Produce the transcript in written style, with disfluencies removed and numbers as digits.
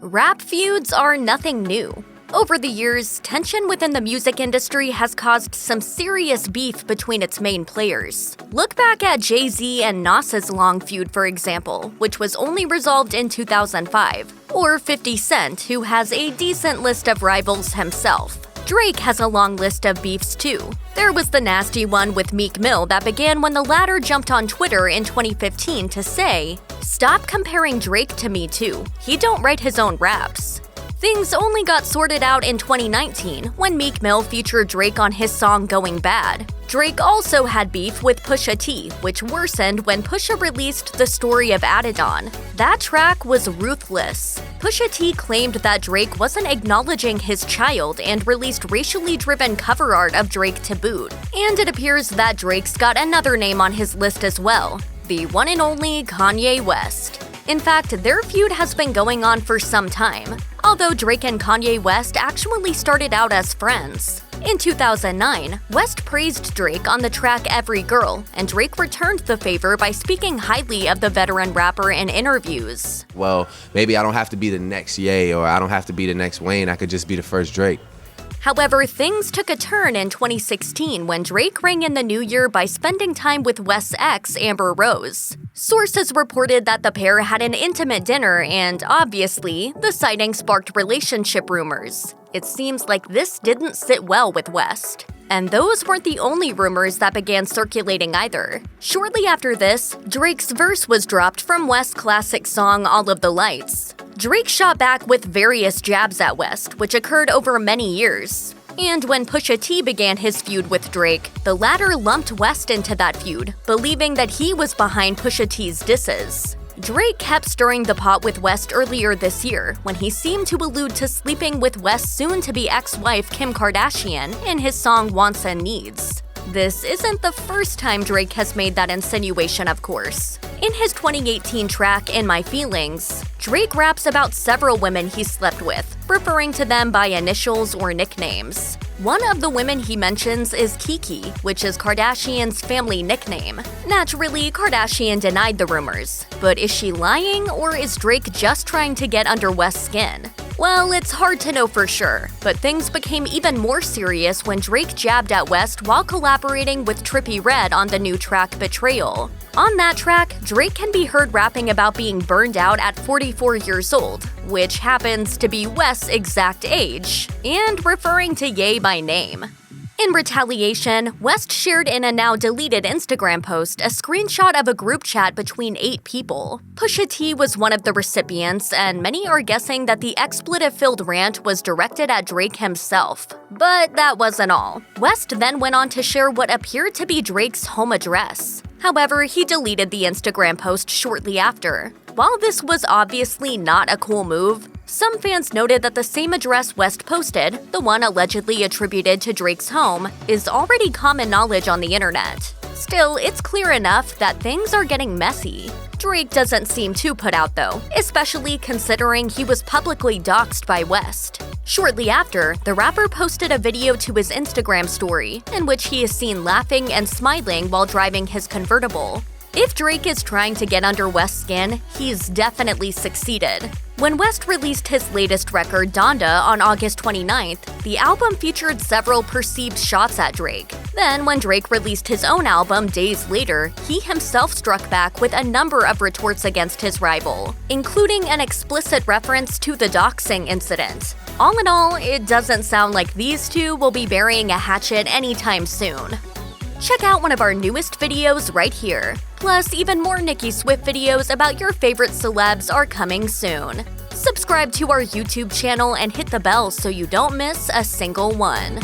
Rap feuds are nothing new. Over the years, tension within the music industry has caused some serious beef between its main players. Look back at Jay-Z and Nas's long feud, for example, which was only resolved in 2005. Or 50 Cent, who has a decent list of rivals himself. Drake has a long list of beefs too. There was the nasty one with Meek Mill that began when the latter jumped on Twitter in 2015 to say, "Stop comparing Drake to me too. He don't write his own raps." Things only got sorted out in 2019 when Meek Mill featured Drake on his song Going Bad. Drake also had beef with Pusha T, which worsened when Pusha released The Story of Adidon. That track was ruthless. Pusha T claimed that Drake wasn't acknowledging his child and released racially driven cover art of Drake to boot. And it appears that Drake's got another name on his list as well, the one and only Kanye West. In fact, their feud has been going on for some time, although Drake and Kanye West actually started out as friends. In 2009, West praised Drake on the track Every Girl, and Drake returned the favor by speaking highly of the veteran rapper in interviews. Well, maybe I don't have to be the next Ye, or I don't have to be the next Wayne, I could just be the first Drake. However, things took a turn in 2016 when Drake rang in the new year by spending time with West's ex, Amber Rose. Sources reported that the pair had an intimate dinner and, obviously, the sighting sparked relationship rumors. It seems like this didn't sit well with West. And those weren't the only rumors that began circulating either. Shortly after this, Drake's verse was dropped from West's classic song All of the Lights. Drake shot back with various jabs at West, which occurred over many years. And when Pusha T began his feud with Drake, the latter lumped West into that feud, believing that he was behind Pusha T's disses. Drake kept stirring the pot with West earlier this year when he seemed to allude to sleeping with West's soon-to-be ex-wife Kim Kardashian in his song Wants and Needs. This isn't the first time Drake has made that insinuation, of course. In his 2018 track In My Feelings, Drake raps about several women he slept with, referring to them by initials or nicknames. One of the women he mentions is Kiki, which is Kardashian's family nickname. Naturally, Kardashian denied the rumors, but is she lying, or is Drake just trying to get under West's skin? Well, it's hard to know for sure, but things became even more serious when Drake jabbed at West while collaborating with Trippie Redd on the new track Betrayal. On that track, Drake can be heard rapping about being burned out at 44 years old, which happens to be West's exact age, and referring to Ye by name. In retaliation, West shared in a now deleted Instagram post a screenshot of a group chat between 8 people. Pusha T was one of the recipients, and many are guessing that the expletive-filled rant was directed at Drake himself. But that wasn't all. West then went on to share what appeared to be Drake's home address. However, he deleted the Instagram post shortly after. While this was obviously not a cool move, some fans noted that the same address West posted, the one allegedly attributed to Drake's home, is already common knowledge on the internet. Still, it's clear enough that things are getting messy. Drake doesn't seem too put out though, especially considering he was publicly doxxed by West. Shortly after, the rapper posted a video to his Instagram story, in which he is seen laughing and smiling while driving his convertible. If Drake is trying to get under West's skin, he's definitely succeeded. When West released his latest record, Donda, on August 29th, the album featured several perceived shots at Drake. Then, when Drake released his own album days later, he himself struck back with a number of retorts against his rival, including an explicit reference to the doxing incident. All in all, it doesn't sound like these two will be burying a hatchet anytime soon. Check out one of our newest videos right here. Plus, even more Nicki Swift videos about your favorite celebs are coming soon. Subscribe to our YouTube channel and hit the bell so you don't miss a single one.